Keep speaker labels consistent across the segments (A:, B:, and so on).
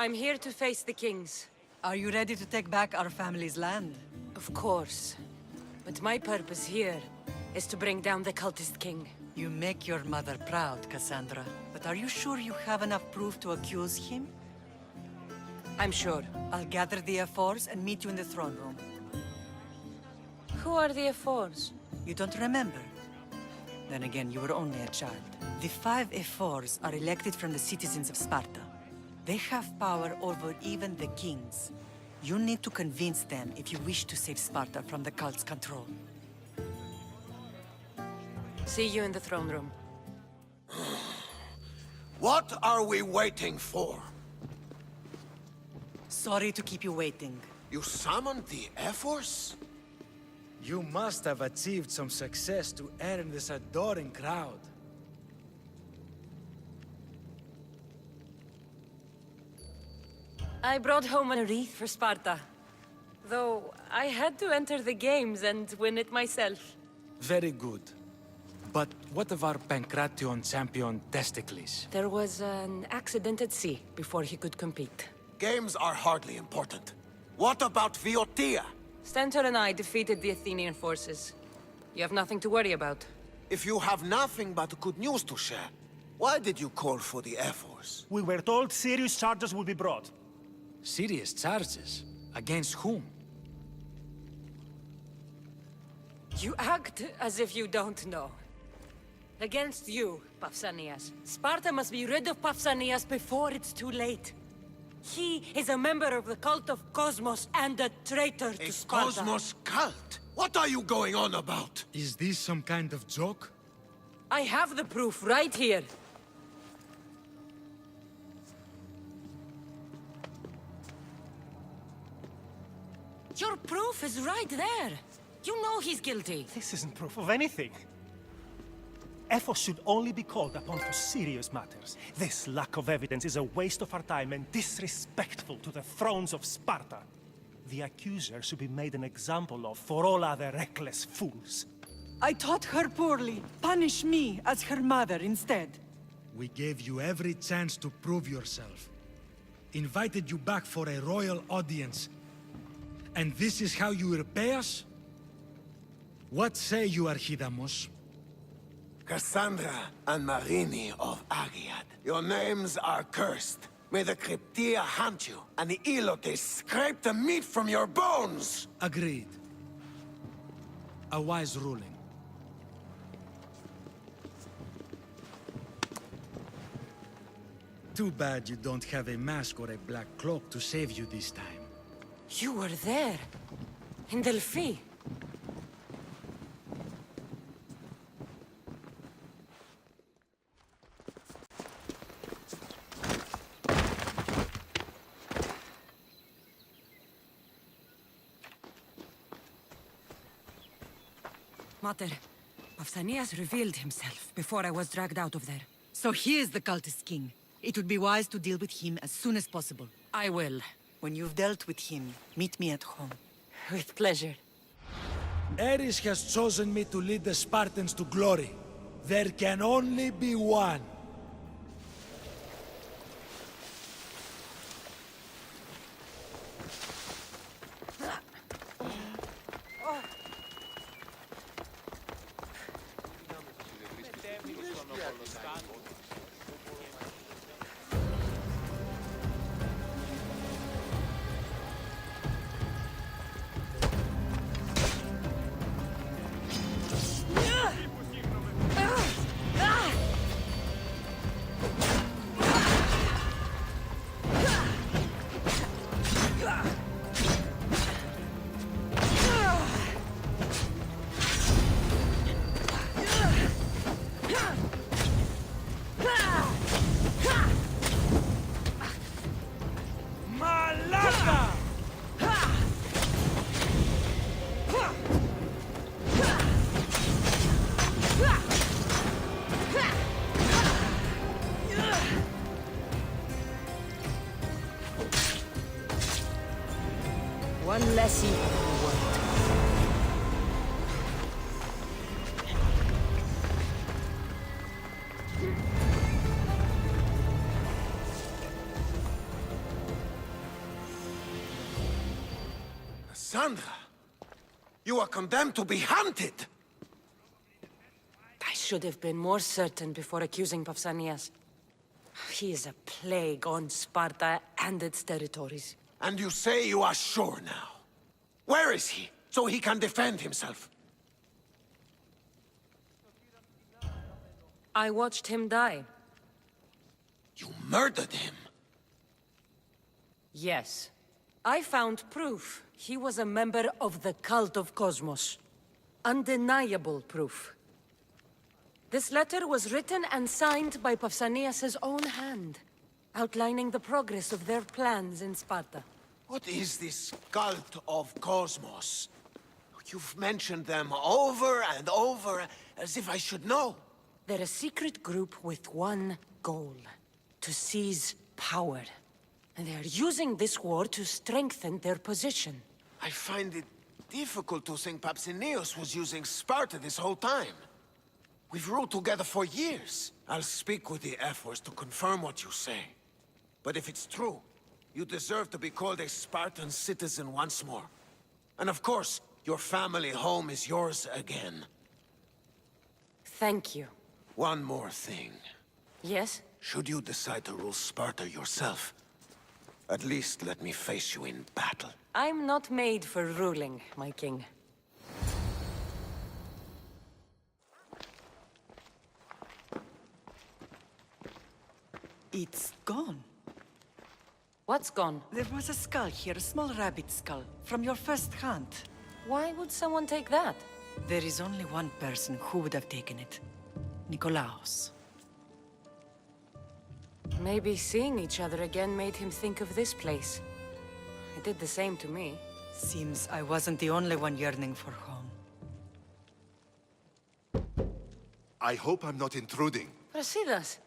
A: I'm here to face the kings.
B: Are you ready to take back our family's land?
A: Of course. But my purpose here is to bring down the cultist king.
B: You make your mother proud, Kassandra. But are you sure you have enough proof to accuse him?
A: I'm sure.
B: I'll gather the F4s and meet you in the throne room.
A: Who are the F4s?
B: You don't remember? Then again, you were only a child. The 5 F4s are elected from the citizens of Sparta. They have power over even the kings. You need to convince them if you wish to save Sparta from the cult's control.
A: See you in the throne room.
C: What are we waiting for?
B: Sorry to keep you waiting.
C: You summoned the F-Force?
D: You must have achieved some success to earn this adoring crowd.
A: I brought home a wreath for Sparta. Though, I had to enter the games and win it myself.
D: Very good. But what of our Pancration champion, Testicles?
A: There was an accident at sea before he could compete.
C: Games are hardly important. What about Viotia?
A: Stentor and I defeated the Athenian forces. You have nothing to worry about.
C: If you have nothing but good news to share, why did you call for the F-Force?
E: We were told serious charges would be brought.
D: Serious charges? Against whom?
A: You act as if you don't know. Against you, Pausanias. Sparta must be rid of Pausanias before it's too late. He is a member of the cult of Cosmos and a traitor to Sparta.
C: A Cosmos cult? What are you going on about?
D: Is this some kind of joke?
A: I have the proof right here. Your proof is right there. You know he's guilty.
E: This isn't proof of anything. Ephos should only be called upon for serious matters. This lack of evidence is a waste of our time and disrespectful to the thrones of Sparta. The accuser should be made an example of for all other reckless fools.
B: I taught her poorly. Punish me as her mother instead.
D: We gave you every chance to prove yourself. Invited you back for a royal audience. And this is how you repay us? What say you, Archidamos?
C: Kassandra and Marini of Agiad. Your names are cursed. May the Cryptia haunt you, and the Elotes scrape the meat from your bones!
D: Agreed. A wise ruling. Too bad you don't have a mask or a black cloak to save you this time.
A: You were there. In Delphi. Mater, Pausanias revealed himself before I was dragged out of there.
B: So he is the cultist king. It would be wise to deal with him as soon as possible.
A: I will.
B: When you've dealt with him, meet me at home.
A: With pleasure.
D: Ares has chosen me to lead the Spartans to glory. There can only be one.
A: One less evil in the world.
C: Kassandra! You are condemned to be hunted!
A: I should have been more certain before accusing Pausanias. He is a plague on Sparta and its territories.
C: And you say you are sure now? Where is he, so he can defend himself?
A: I watched him die.
C: You murdered him?
A: Yes. I found proof he was a member of the cult of Cosmos. Undeniable proof. This letter was written and signed by Pausanias' own hand, outlining the progress of their plans in Sparta.
C: What is this cult of Cosmos? You've mentioned them over and over, as if I should know.
A: They're a secret group with one goal: to seize power. And they're using this war to strengthen their position.
C: I find it difficult to think Pausanias was using Sparta this whole time. We've ruled together for years. I'll speak with the Ephors to confirm what you say. But if it's true, you deserve to be called a Spartan citizen once more. And of course, your family home is yours again.
A: Thank you.
C: One more thing.
A: Yes?
C: Should you decide to rule Sparta yourself, at least let me face you in battle.
A: I'm not made for ruling, my king.
B: It's gone.
A: What's gone?
B: There was a skull here, a small rabbit skull, from your first hunt.
A: Why would someone take that?
B: There is only one person who would have taken it. Nikolaos.
A: Maybe seeing each other again made him think of this place. It did the same to me.
B: Seems I wasn't the only one yearning for home.
F: I hope I'm not intruding.
A: Brasidas,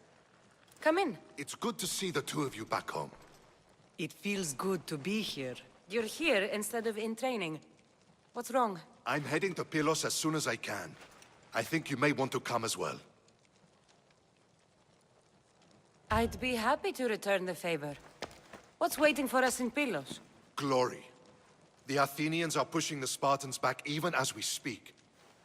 A: come in.
F: It's good to see the two of you back home.
B: It feels good to be here.
A: You're here instead of in training. What's wrong?
F: I'm heading to Pylos as soon as I can. I think you may want to come as well.
A: I'd be happy to return the favor. What's waiting for us in Pylos?
F: Glory. The Athenians are pushing the Spartans back even as we speak.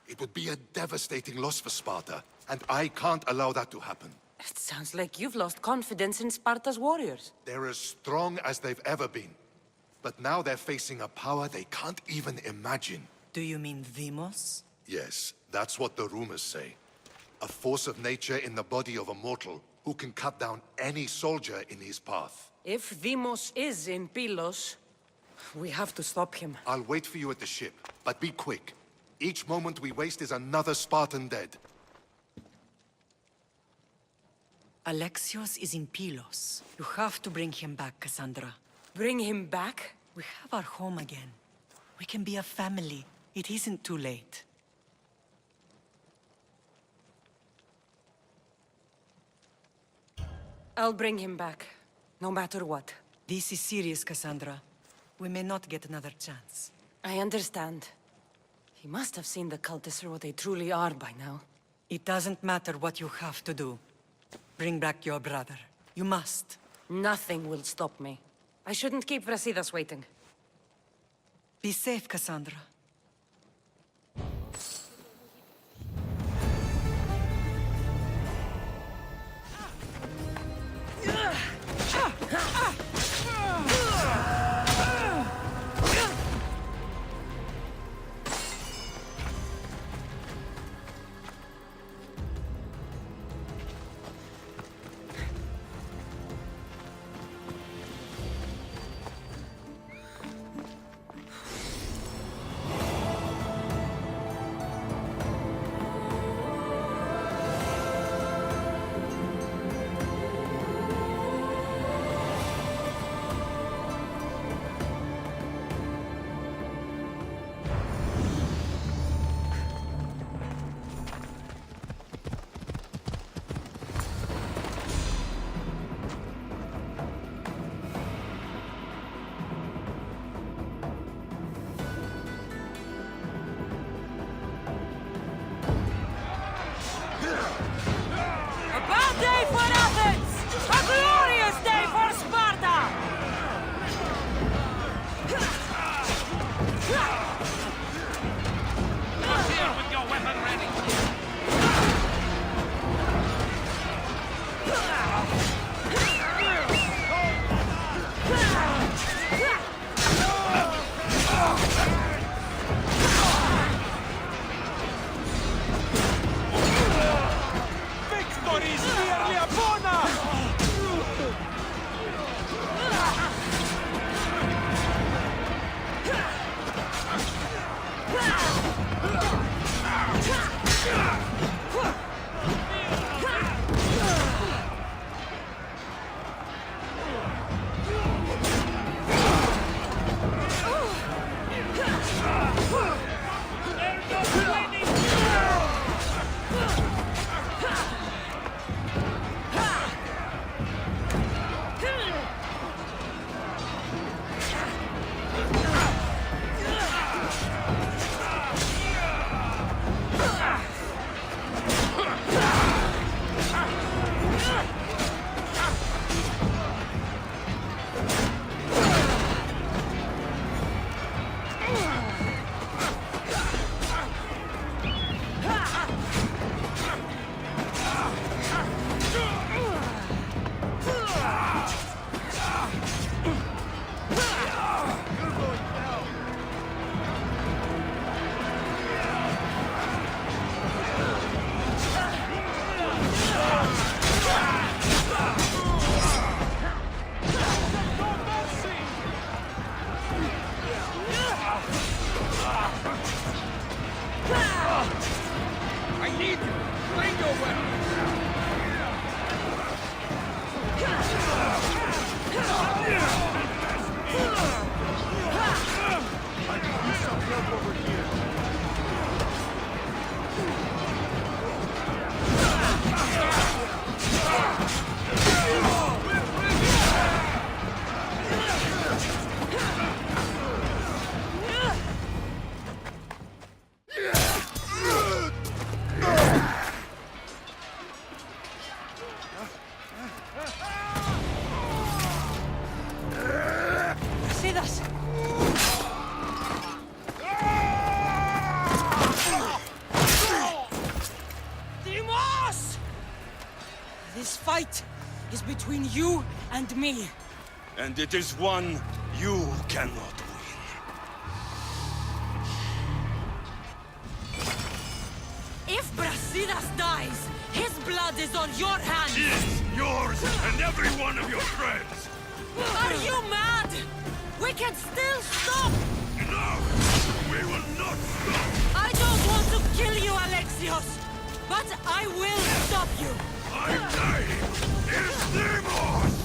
F: It would be a devastating loss for Sparta, and I can't allow that to happen.
A: It sounds like you've lost confidence in Sparta's warriors.
F: They're as strong as they've ever been. But now they're facing a power they can't even imagine.
B: Do you mean Deimos?
F: Yes, that's what the rumors say. A force of nature in the body of a mortal who can cut down any soldier in his path.
A: If Deimos is in Pylos, we have to stop him.
F: I'll wait for you at the ship, but be quick. Each moment we waste is another Spartan dead.
B: Alexios is in Pylos. You have to bring him back, Kassandra.
A: Bring him back?
B: We have our home again. We can be a family. It isn't too late.
A: I'll bring him back, no matter what.
B: This is serious, Kassandra. We may not get another chance.
A: I understand. He must have seen the cultists for what they truly are by now.
B: It doesn't matter what you have to do. Bring back your brother. You must.
A: Nothing will stop me. I shouldn't keep Brasidas waiting.
B: Be safe, Kassandra.
A: This fight is between you and me.
G: And it is one you cannot win.
A: If Brasidas dies, his blood is on your hands!
G: His, yours, and every one of your friends!
A: Are you mad? We can still stop!
G: No! We will not stop!
A: I don't want to kill you, Alexios! But I will stop you!
G: My name is Deimos!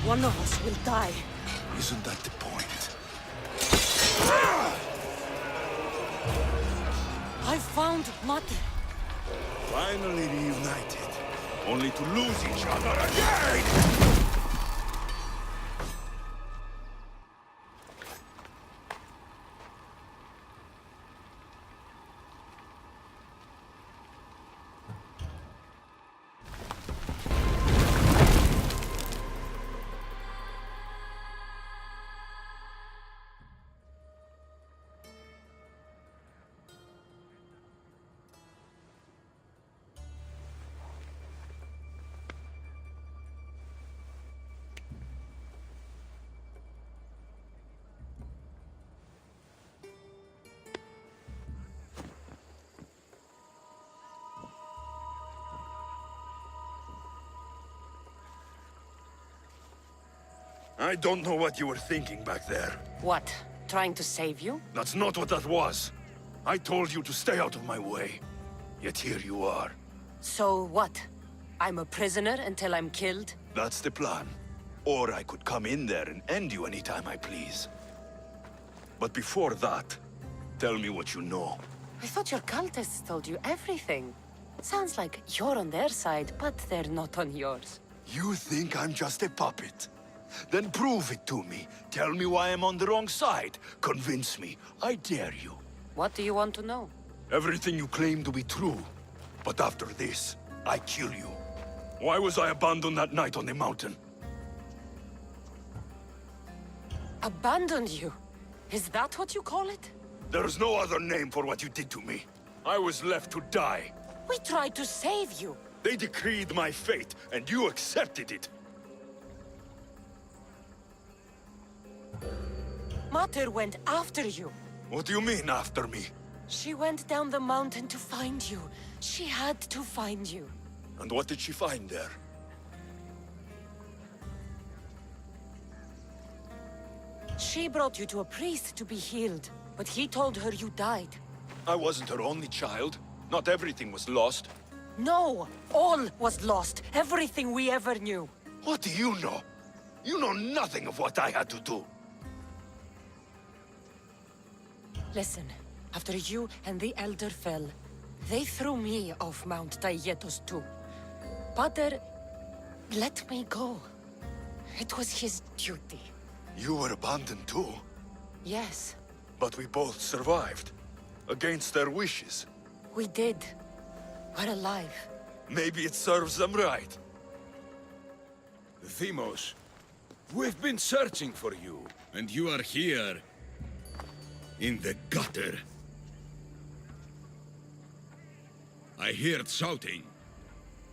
A: One of us will die.
G: Isn't that the point?
A: I found Mate.
G: Finally reunited, only to lose each other again! I don't know what you were thinking back there.
A: What? Trying to save you?
G: That's not what that was. I told you to stay out of my way. Yet here you are.
A: So what? I'm a prisoner until I'm killed?
G: That's the plan. Or I could come in there and end you anytime I please. But before that, tell me what you know.
A: I thought your cultists told you everything. Sounds like you're on their side, but they're not on yours.
G: You think I'm just a puppet? Then prove it to me. Tell me why I'm on the wrong side. Convince me. I dare you.
A: What do you want to know?
G: Everything you claim to be true. But after this, I kill you. Why was I abandoned that night on the mountain?
A: Abandoned you? Is that what you call it?
G: There's no other name for what you did to me. I was left to die.
A: We tried to save you.
G: They decreed my fate, and you accepted it.
A: Mater went after you.
G: What do you mean, after me?
A: She went down the mountain to find you. She had to find you.
G: And what did she find there?
A: She brought you to a priest to be healed, but he told her you died.
G: I wasn't her only child. Not everything was lost.
A: No! All was lost. Everything we ever knew.
G: What do you know? You know nothing of what I had to do.
A: Listen, after you and the Elder fell, they threw me off Mount Taygetos too. Pater let me go. It was his duty.
G: You were abandoned too,
A: Yes,
G: but we both survived. Against their wishes.
A: we did. We're alive.
G: Maybe it serves them right.
H: Deimos, we've been searching for you, and you are here. In the gutter. I heard shouting.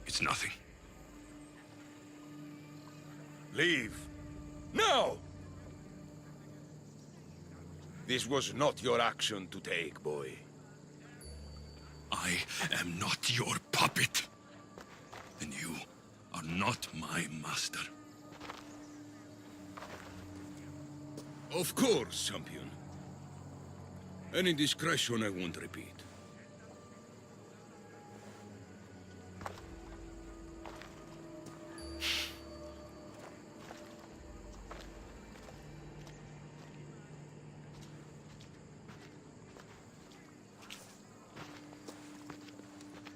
H: It's nothing. Leave. Now! This was not your action to take, boy. I am not your puppet. And you are not my master. Of course, champion. Any indiscretion I won't repeat.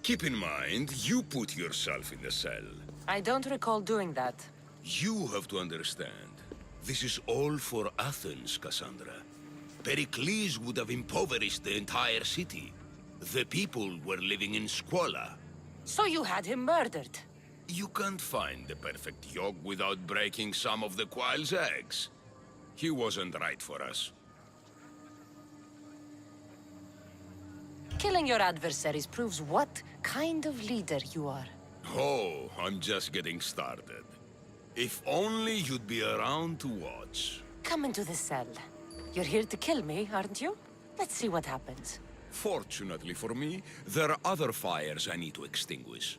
H: Keep in mind, you put yourself in the cell.
A: I don't recall doing that.
H: You have to understand. This is all for Athens, Kassandra. Pericles would have impoverished the entire city. The people were living in squalor.
A: So you had him murdered?
H: You can't find the perfect yolk without breaking some of the quail's eggs. He wasn't right for us.
A: Killing your adversaries proves what kind of leader you are.
H: Oh, I'm just getting started. If only you'd be around to watch.
A: Come into the cell. You're here to kill me, aren't you? Let's see what happens.
H: Fortunately for me, there are other fires I need to extinguish.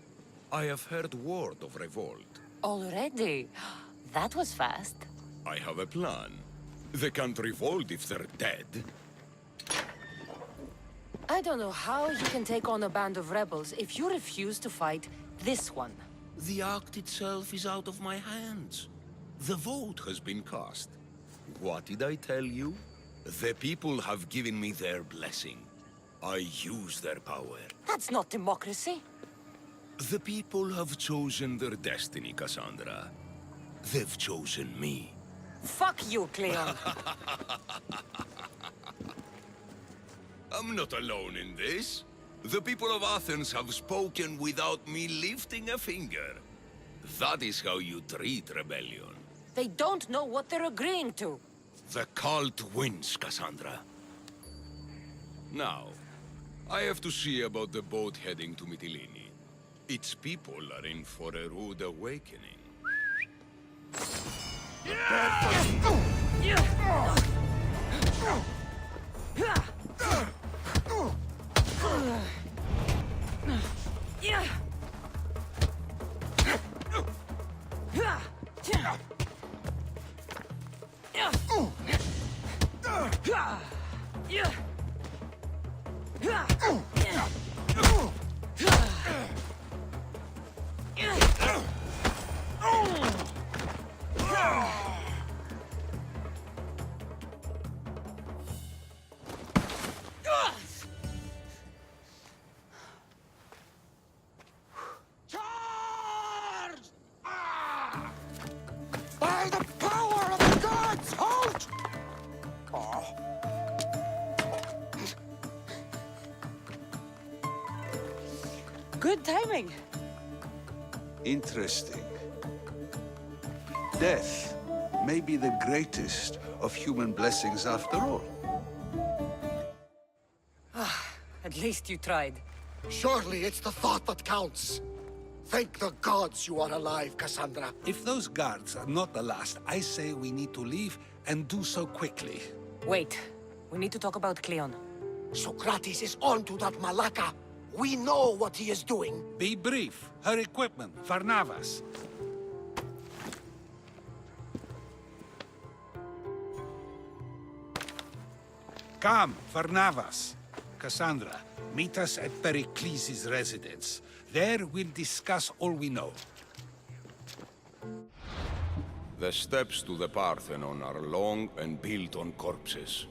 H: I have heard word of revolt.
A: Already? That was fast.
H: I have a plan. They can't revolt if they're dead.
A: I don't know how you can take on a band of rebels if you refuse to fight this one.
H: The act itself is out of my hands. The vote has been cast. What did I tell you? The people have given me their blessing. I use their power.
A: That's not democracy.
H: The people have chosen their destiny, Kassandra. They've chosen me.
A: Fuck you, Kleon.
H: I'm not alone in this. The people of Athens have spoken without me lifting a finger. That is how you treat rebellion.
A: They don't know what they're agreeing to.
H: The cult wins, Kassandra. Now, I have to see about the boat heading to Mytilene. Its people are in for a rude awakening.
C: By the power of the gods, halt!
A: Good timing.
I: Interesting. Death may be the greatest of human blessings after all.
A: At least you tried.
C: Surely it's the thought that counts. Thank the gods you are alive, Kassandra.
I: If those guards are not the last, I say we need to leave and do so quickly.
A: Wait. We need to talk about Kleon.
C: Socrates is on to that Malaka. We know what he is doing.
I: Be brief. Her equipment, Varnavas. Come, Varnavas. Kassandra, Meet us at Pericles' residence. There we'll discuss all we know.
H: The steps to the Parthenon are long and built on corpses.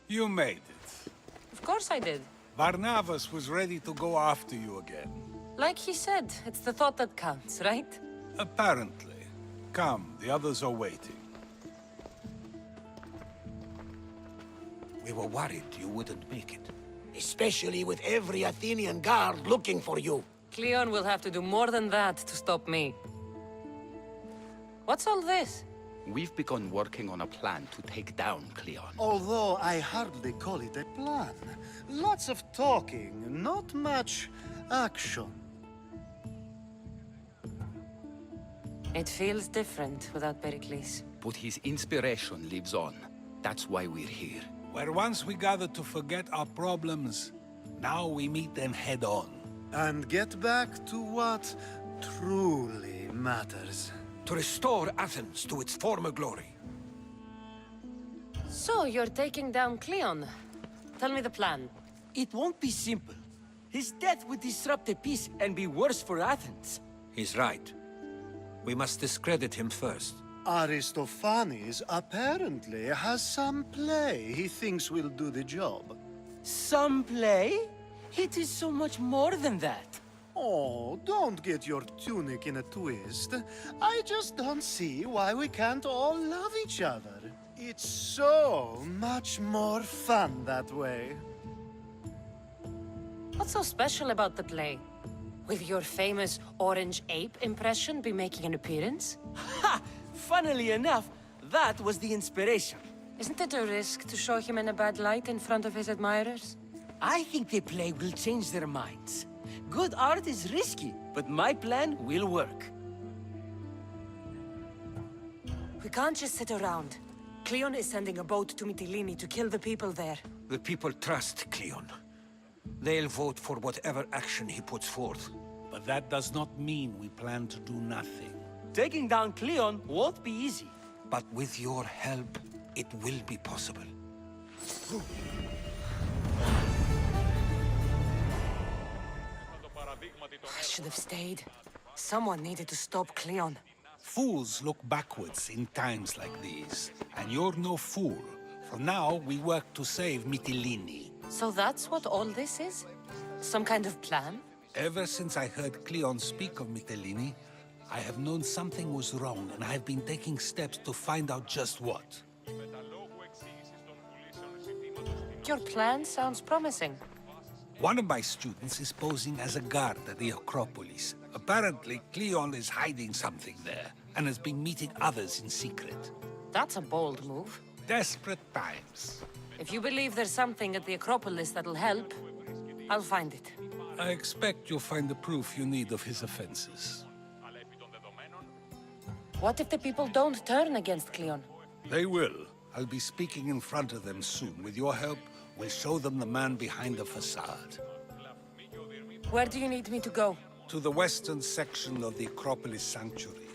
I: You made it.
A: Of course I did.
I: Barnabas was ready to go after you again.
A: Like he said, it's the thought that counts, right?
I: Apparently. Come, the others are waiting. We were worried you wouldn't make it.
C: Especially with every Athenian guard looking for you.
A: Kleon will have to do more than that to stop me. What's all this?
J: We've begun working on a plan to take down Kleon.
K: Although I hardly call it a plan. Lots of talking, not much action.
A: It feels different without Pericles.
J: But his inspiration lives on. That's why we're here.
I: Where once we gathered to forget our problems, now we meet them head on.
K: And get back to what truly matters.
C: To restore Athens to its former glory.
A: So, you're taking down Kleon. Tell me the plan.
L: It won't be simple. His death would disrupt the peace and be worse for Athens.
C: He's right. We must discredit him first.
K: Aristophanes apparently has some play he thinks will do the job.
L: Some play? It is so much more than that.
K: Oh, don't get your tunic in a twist. I just don't see why we can't all love each other. It's so much more fun that way.
A: What's so special about the play? Will your famous orange ape impression be making an appearance?
L: Ha! Funnily enough, that was the inspiration.
A: Isn't it a risk to show him in a bad light in front of his admirers?
L: I think the play will change their minds. Good art is risky, but my plan will work.
A: We can't just sit around. Kleon is sending a boat to Mytilene to kill the people there.
C: The people trust Kleon. They'll vote for whatever action he puts forth.
I: But that does not mean we plan to do nothing.
L: Taking down Kleon won't be easy.
C: But with your help, it will be possible.
A: I should have stayed. Someone needed to stop Kleon.
I: Fools look backwards in times like these. And you're no fool. For now, we work to save Mytilene.
A: So that's what all this is? Some kind of plan?
I: Ever since I heard Kleon speak of Mytilene, I have known something was wrong, and I've been taking steps to find out just what.
A: Your plan sounds promising.
I: One of my students is posing as a guard at the Acropolis. Apparently, Kleon is hiding something there, and has been meeting others in secret.
A: That's a bold move.
I: Desperate times.
A: If you believe there's something at the Acropolis that'll help, I'll find it.
I: I expect you'll find the proof you need of his offenses.
A: What if the people don't turn against Kleon?
I: They will. I'll be speaking in front of them soon. With your help, we'll show them the man behind the facade.
A: Where do you need me to go?
I: To the western section of the Acropolis Sanctuary.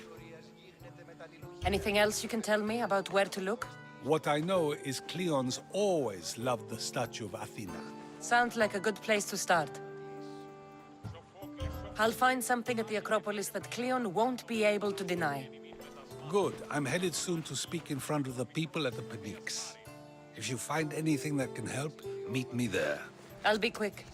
A: Anything else you can tell me about where to look?
I: What I know is Kleon's always loved the statue of Athena.
A: Sounds like a good place to start. I'll find something at the Acropolis that Kleon won't be able to deny.
I: Good. I'm headed soon to speak in front of the people at the Pnyx. If you find anything that can help, meet me there.
A: I'll be quick.